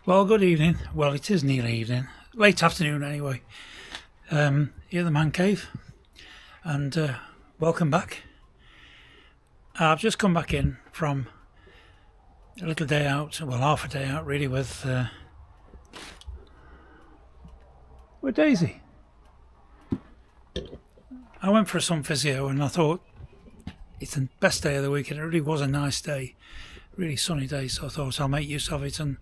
Well, good evening. Well, it is nearly evening. Late afternoon, anyway. Here at the man cave. And welcome back. I've just come back in from a little day out. Well, half a day out, really, with Daisy. I went for some physio and I thought it's the best day of the week. And it really was a nice day. Really sunny day. So I thought I'll make use of it and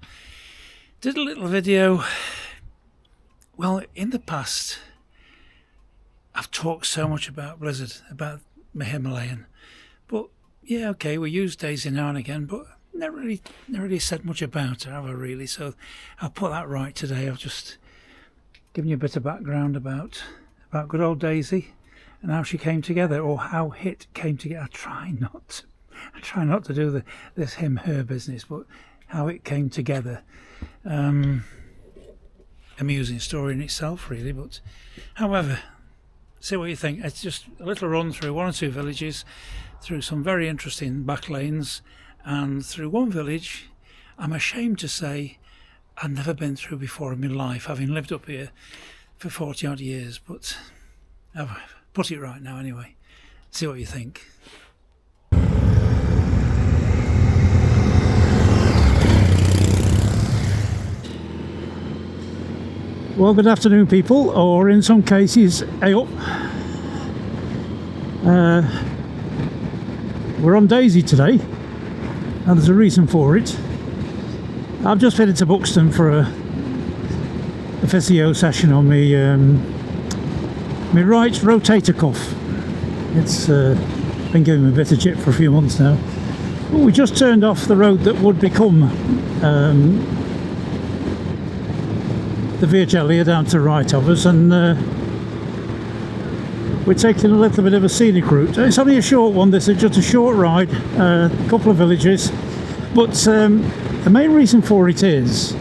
did a little video. Well, in the past, I've talked so much about Blizzard, about my Himalayan, but yeah, okay, we use Daisy now and again, but never really said much about her, have I really? So I'll put that right today. I've just given you a bit of background about good old Daisy and how she came together, or how it came together. I try not to do this him-her business, but how it came together. Amusing story in itself, really, but however, see what you think. It's just a little run through one or two villages, through some very interesting back lanes, and through one village I'm ashamed to say I'd never been through before in my life, having lived up here for 40 odd years, but I've put it right now anyway. See what you think. Well, good afternoon, people, or in some cases, hey up. We're on Daisy today, and there's a reason for it. I've just been into Buxton for a physio session on my right rotator cuff. It's been giving me a bit of jip for a few months now. But we just turned off the road that would become the Via Gellia down to the right of us, and we're taking a little bit of a scenic route. It's only a short one, this is just a short ride, a couple of villages, but the main reason for it is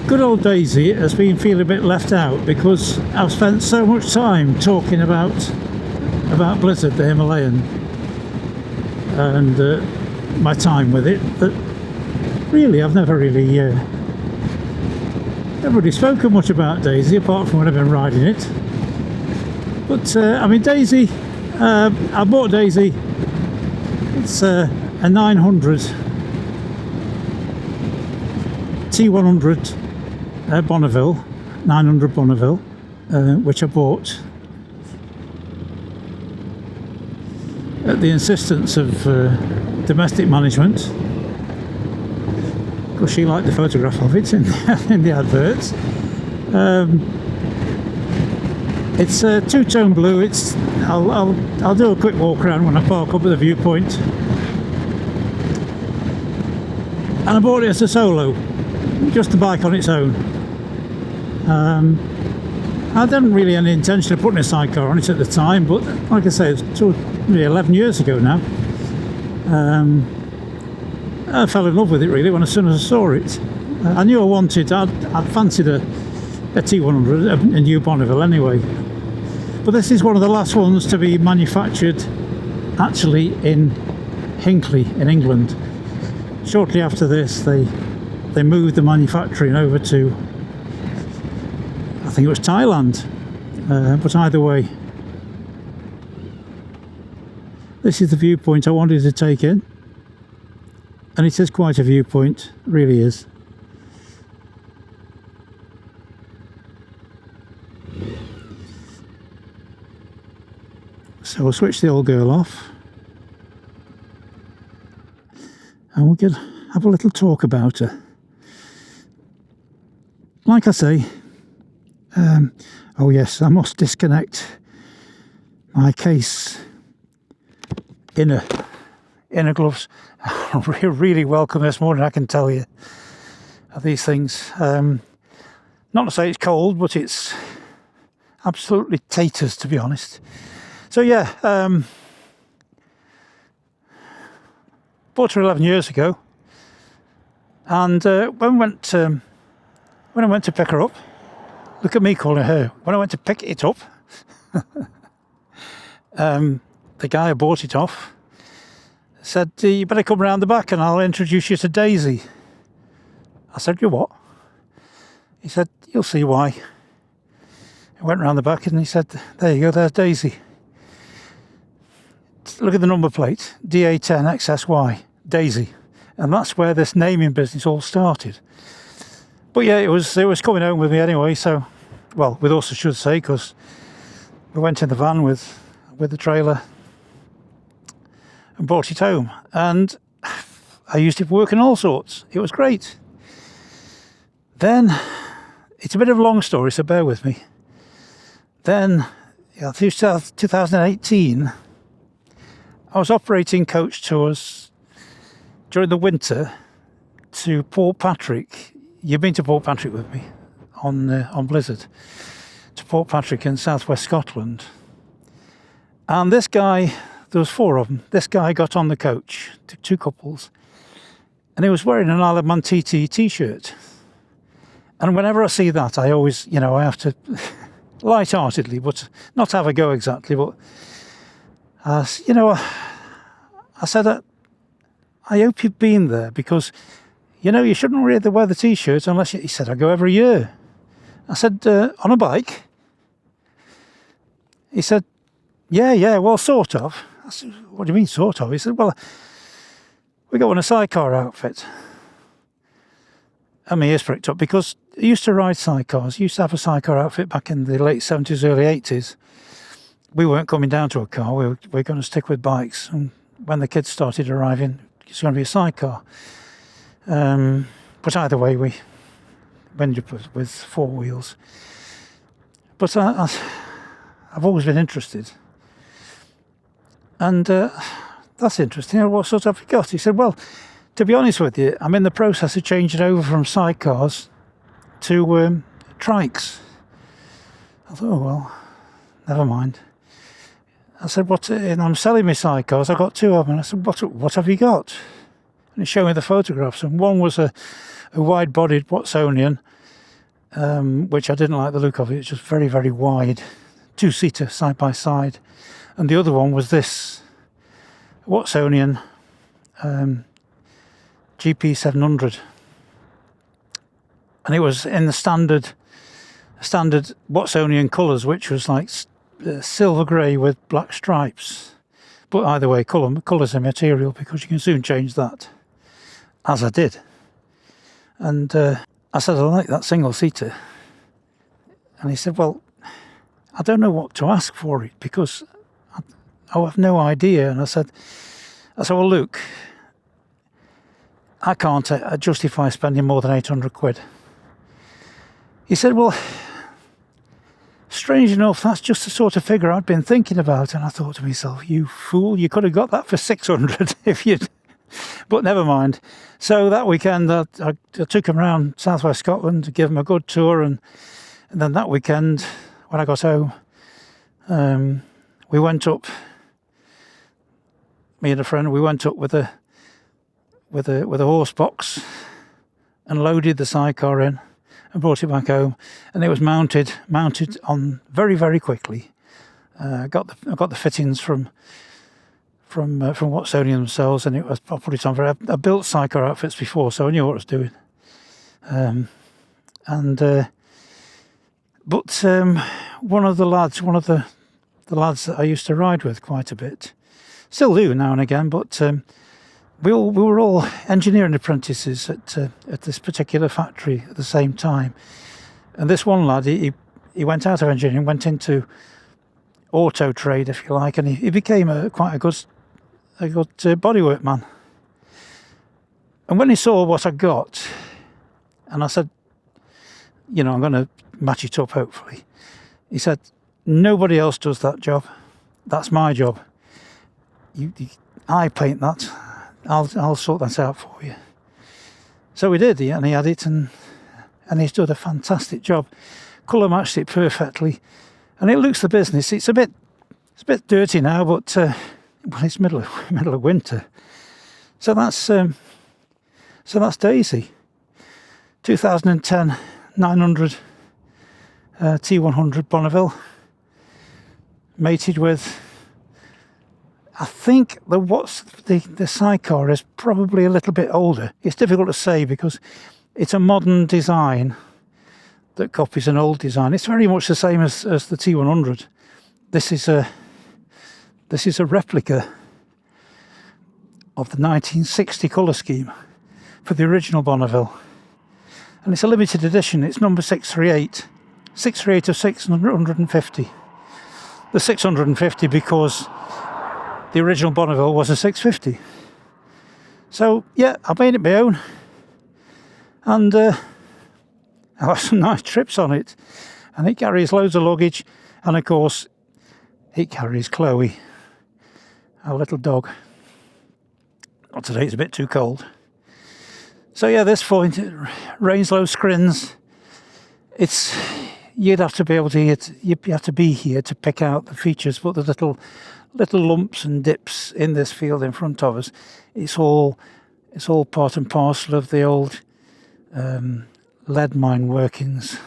good old Daisy has been feeling a bit left out, because I've spent so much time talking about Blizzard, the Himalayan, and my time with it, that really I've never really spoken much about Daisy, apart from when I've been riding it. But I mean, Daisy, I bought Daisy. It's a 900 T100 Bonneville, 900 Bonneville, which I bought at the insistence of domestic management, because she liked the photograph of it in the adverts. It's a two-tone blue. I'll do a quick walk around when I park up at the viewpoint. And I bought it as a solo, just a bike on its own. I didn't really have any intention of putting a sidecar on it at the time, but like I say, it's 11 years ago now. I fell in love with it really as soon as I saw it. I knew I wanted, I'd fancied a T100, a new Bonneville anyway. But this is one of the last ones to be manufactured actually in Hinckley in England. Shortly after this they moved the manufacturing over to, I think it was Thailand, but either way, this is the viewpoint I wanted to take in. And it is quite a viewpoint, it really is. So we'll switch the old girl off, and we'll have a little talk about her. Like I say, oh yes, I must disconnect my case inner gloves. Really welcome this morning, I can tell you, of these things. Not to say it's cold, but it's absolutely taters, to be honest. So yeah, bought her 11 years ago, and when I went to pick her up, look at me calling her, when I went to pick it up, the guy who bought it off said, you better come round the back and I'll introduce you to Daisy. I said, you what? He said, you'll see why. I went round the back and he said, there you go, there's Daisy. Look at the number plate, DA10XSY, Daisy. And that's where this naming business all started. But yeah, it was coming home with me anyway, so, well, with us I should say, because we went in the van with the trailer and brought it home. And I used it for work and all sorts. It was great. Then, it's a bit of a long story, so bear with me. Then, 2018, I was operating coach tours during the winter to Port Patrick. You've been to Port Patrick with me on Blizzard. To Port Patrick in southwest Scotland. And this guy, there was 4 of them. This guy got on the coach, 2 couples, and he was wearing an Isle of Man TT t-shirt. And whenever I see that, I always, I have to, light-heartedly, but not have a go exactly, but, I said, I hope you've been there, because, you shouldn't really wear the t-shirt unless he said, I go every year. I said, on a bike? He said, yeah, well, sort of. I said, what do you mean, sort of? He said, well, we got on a sidecar outfit. And my ears pricked up, because I used to ride sidecars. I used to have a sidecar outfit back in the late 70s, early 80s. We weren't coming down to a car. We were going to stick with bikes. And when the kids started arriving, it's going to be a sidecar. But either way, we ended up with 4 wheels. But I've always been interested. And that's interesting. What sort have you got? He said, well, to be honest with you, I'm in the process of changing over from sidecars to trikes. I thought, oh, well, never mind. I said, what? And I'm selling my sidecars. I got 2 of them. And I said, what have you got? And he showed me the photographs. And one was a wide-bodied Watsonian, which I didn't like the look of it. It's just very, very wide. 2-seater, side by side. And the other one was this Watsonian GP 700. And it was in the standard Watsonian colours, which was like silver grey with black stripes. But either way, colour's a material, because you can soon change that, as I did. And I said, I like that single-seater. And he said, well, I don't know what to ask for it, because I have no idea. And I said, well, look, I can't justify spending more than 800 quid. He said, well, strange enough, that's just the sort of figure I'd been thinking about. And I thought to myself, you fool, you could have got that for 600 if you'd... But never mind. So that weekend, I took him around southwest Scotland to give him a good tour. And then that weekend, when I got home, we went up, me and a friend, we went up with a horse box and loaded the sidecar in and brought it back home, and it was mounted on very, very quickly. I got the fittings from Watsonian themselves, and I put it on. I built sidecar outfits before, so I knew what I was doing. But one of the lads that I used to ride with quite a bit, still do now and again, but we were all engineering apprentices at this particular factory at the same time. And this one lad, he went out of engineering, went into auto trade, if you like, and he became quite a good bodywork man. And when he saw what I got, and I said, I'm going to match it up, hopefully. He said, nobody else does that job. That's my job. I paint that. I'll sort that out for you. So we did, and he had it, and he's done a fantastic job. Colour matched it perfectly, and it looks the business. It's a bit dirty now, but it's middle of winter. So that's Daisy. 2010 900 T100 Bonneville, mated with, I think the sidecar is probably a little bit older. It's difficult to say because it's a modern design that copies an old design. It's very much the same as the T100. This is a replica of the 1960 colour scheme for the original Bonneville, and it's a limited edition. It's number 638 of 650. The 650 because the original Bonneville was a 650. So yeah, I made it my own, and I had some nice trips on it, and it carries loads of luggage, and of course it carries Chloe, our little dog. Not today, it's a bit too cold. So yeah, this point, Rainslow Scrins, you'd have to be able to you'd have to be here to pick out the features, but the little lumps and dips in this field in front of us, it's all part and parcel of the old lead mine workings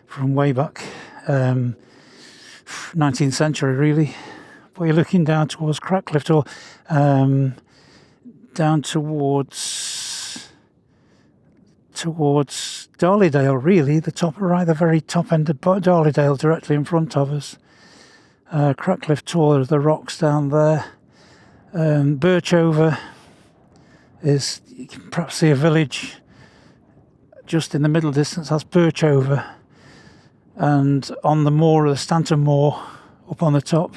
from way back 19th century, really. But you're looking down towards Crackcliff, or down towards Darleydale, really, the very top end of Darleydale, directly in front of us. Crackcliff Tor, the rocks down there. Birchover is, you can perhaps see a village just in the middle distance. That's Birchover, and on the moor, the Stanton Moor, up on the top,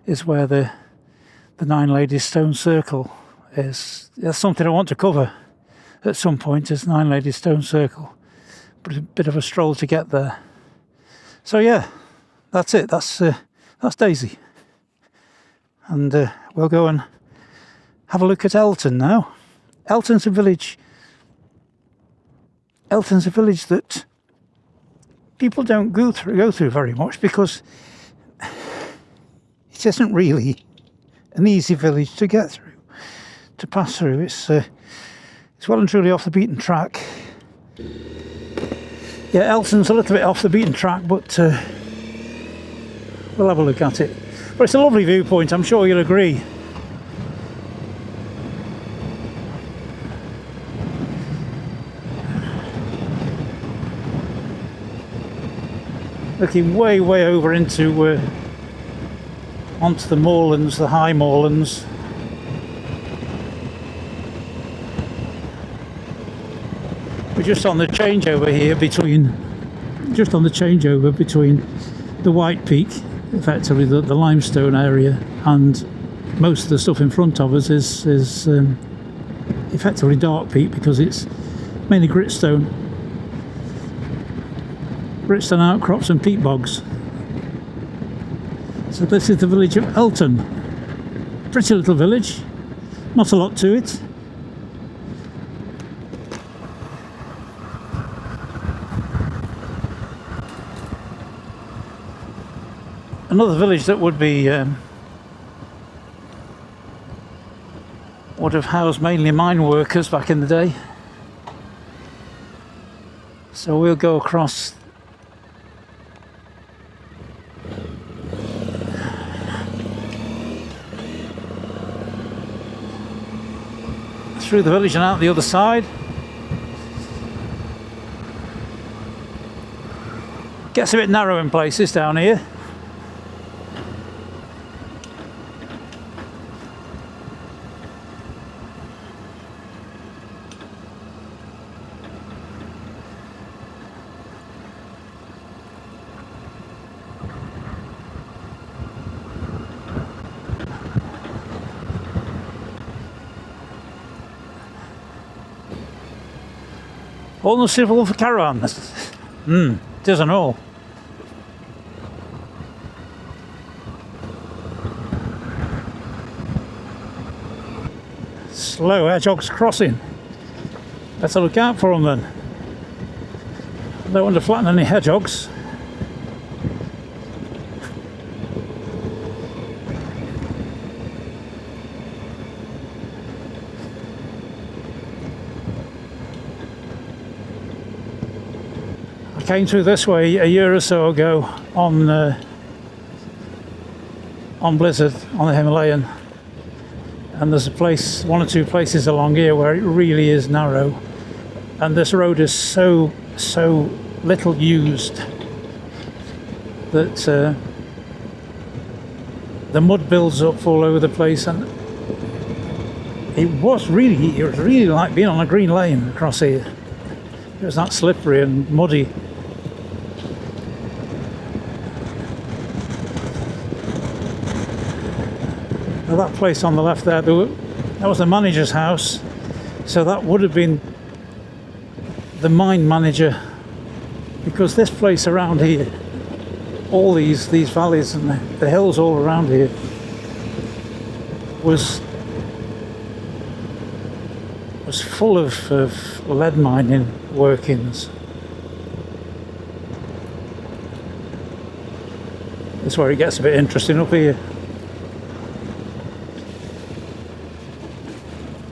is where the Nine Ladies Stone Circle is. That's something I want to cover at some point, is Nine Ladies Stone Circle, but a bit of a stroll to get there. So yeah, that's it. That's Daisy, and we'll go and have a look at Elton now. Elton's a village that people don't go through very much, because it isn't really an easy village to get through, to pass through. It's well and truly off the beaten track. Yeah, Elton's a little bit off the beaten track, but we'll have a look at it. But it's a lovely viewpoint, I'm sure you'll agree. Looking way over into onto the moorlands, the high moorlands. We're just on the changeover here between the White Peak, effectively the limestone area, and most of the stuff in front of us is effectively Dark Peak, because it's mainly gritstone outcrops and peat bogs. So this is the village of Elton. Pretty little village, not a lot to it. Another village that would have housed mainly mine workers back in the day. So we'll go across through the village and out the other side. Gets a bit narrow in places down here. Almost suitable for caravans. It isn't all. Slow hedgehogs crossing. Better look out for them then. Don't want to flatten any hedgehogs. Came through this way a year or so ago on Blizzard on the Himalayan, and there's one or two places along here where it really is narrow, and this road is so little used that the mud builds up all over the place, and it was really like being on a green lane across here. It was that slippery and muddy. Now that place on the left there, that was the manager's house, so that would have been the mine manager, because this place around here, all these valleys and the hills all around here was full of lead mining workings. That's where it gets a bit interesting up here.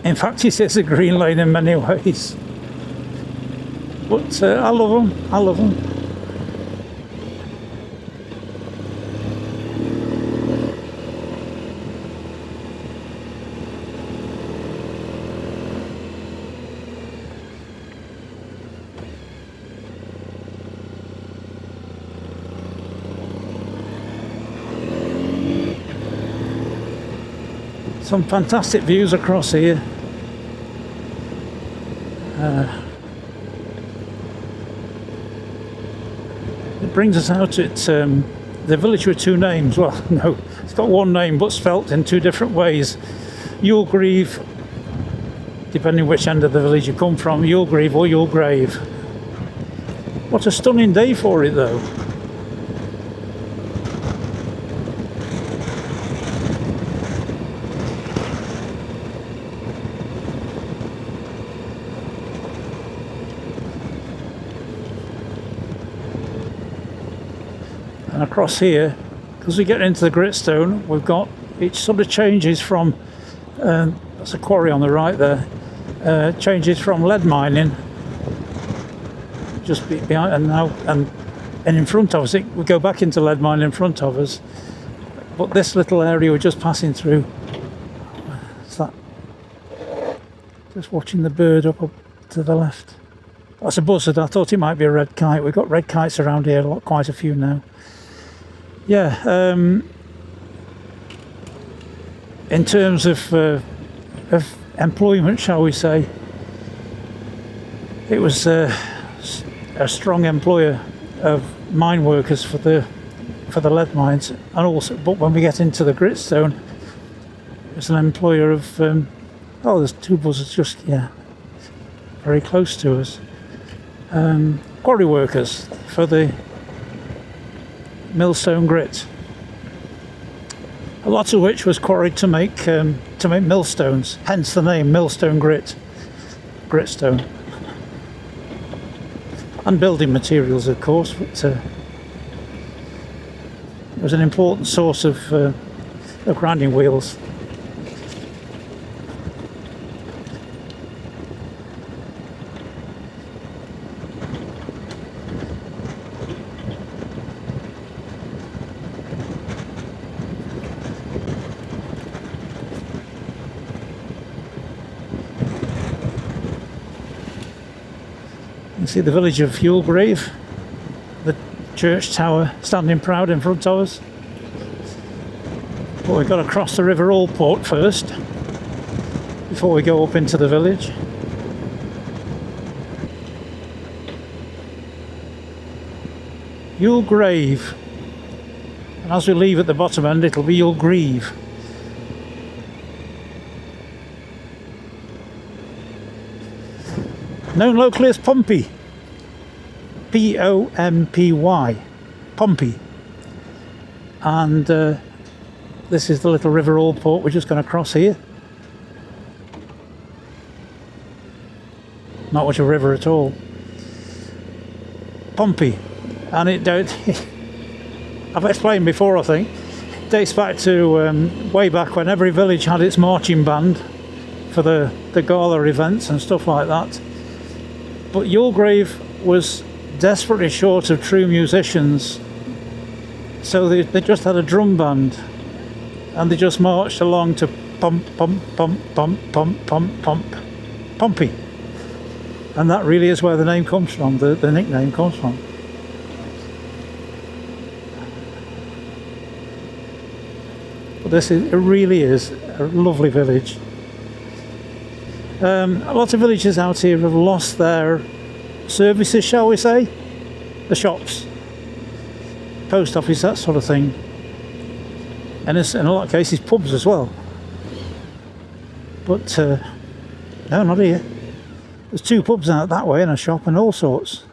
In fact, it is a green lane in many ways. But I love them. I love them. Some fantastic views across here. It brings us out at the village with two names. Well, no, it's got one name but spelt in two different ways. Youlgrave, depending which end of the village you come from, Youlgrave or Youlgrave. What a stunning day for it though. And across here, because we get into the gritstone, we've got, it sort of changes from, that's a quarry on the right there, changes from lead mining, just behind, and now, and in front of us, we go back into lead mining in front of us, but this little area we're just passing through, it's that, just watching the bird up to the left. That's a buzzard. I thought it might be a red kite. We've got red kites around here, quite a few now. Yeah, in terms of employment, shall we say, it was a strong employer of mine workers for the lead mines, and also, but when we get into the gritstone, it's an employer of oh, there's two buzzards just very close to us. Quarry workers for the millstone grit, a lot of which was quarried to make millstones, hence the name millstone gritstone, and building materials, of course. But it was an important source of grinding wheels. You can see the village of Youlgrave, the church tower standing proud in front of us. But we've got to cross the River Allport first before we go up into the village. Youlgrave, and as we leave at the bottom end, it'll be Youlgrave. Known locally as Pompey, P-O-M-P-Y, Pompey, and this is the little River Allport we're just going to cross here. Not much of a river at all. Pompey, and it I've explained before, I think, dates back to way back when every village had its marching band for the gala events and stuff like that. But Youlgrave was desperately short of true musicians, so they just had a drum band, and they just marched along to pump, pump, pump, pump, pump, pump, pump, Pompey. And that really is where the name comes from, the nickname comes from. But it really is a lovely village. A lot of villages out here have lost their services, shall we say, the shops, post office, that sort of thing, and in a lot of cases pubs as well. But no, not here. There's 2 pubs out that way and a shop and all sorts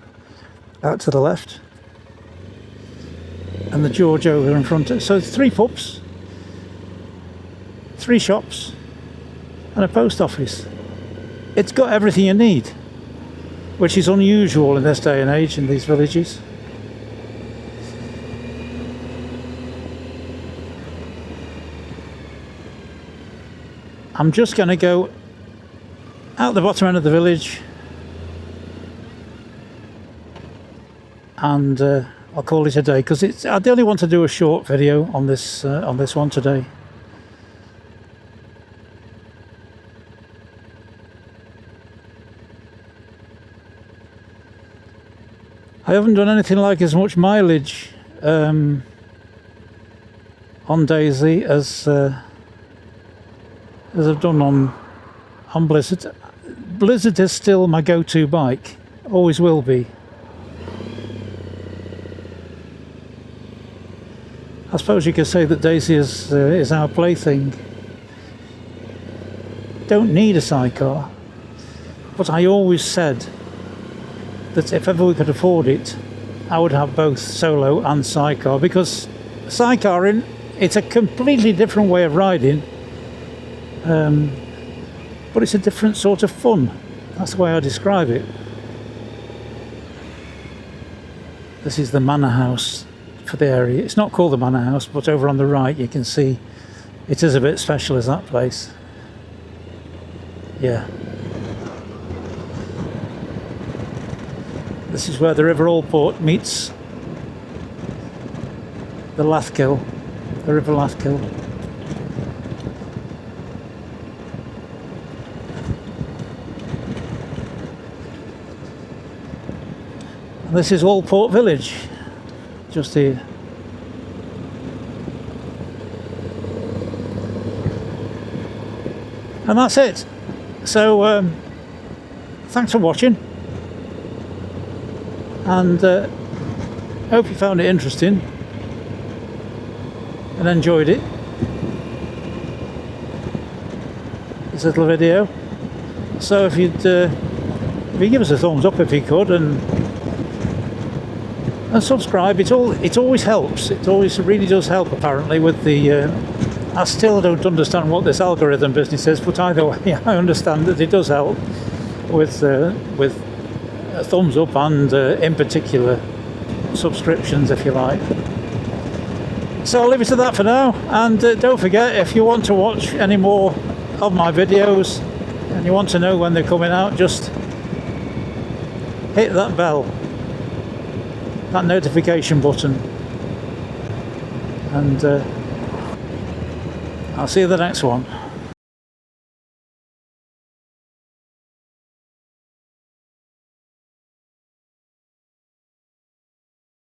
out to the left, and the George over in front. So it's 3 pubs, 3 shops and a post office. It's got everything you need, which is unusual in this day and age in these villages. I'm just going to go out the bottom end of the village, and I'll call it a day, because I only want to do a short video on this one today. I haven't done anything like as much mileage on Daisy as I've done on Blizzard. Blizzard is still my go-to bike, always will be. I suppose you could say that Daisy is our plaything. Don't need a sidecar, but I always said that if ever we could afford it, I would have both solo and sidecar, because sidecaring, it's a completely different way of riding, but it's a different sort of fun. That's the way I describe it. This is the manor house for the area. It's not called the manor house, but over on the right you can see it is a bit special, as that place. Yeah. This is where the River Allport meets the Lathkill, the River Lathkill. And this is Allport village, just here. And that's it. So thanks for watching, and hope you found it interesting and enjoyed it, this little video. So if you give us a thumbs up if you could, and subscribe, it always helps. It always really does help, apparently, with the I still don't understand what this algorithm business is, but either way I understand that it does help with a thumbs up and in particular subscriptions, if you like. So I'll leave it to that for now, and don't forget, if you want to watch any more of my videos and you want to know when they're coming out, just hit that bell, that notification button, and I'll see you in the next one.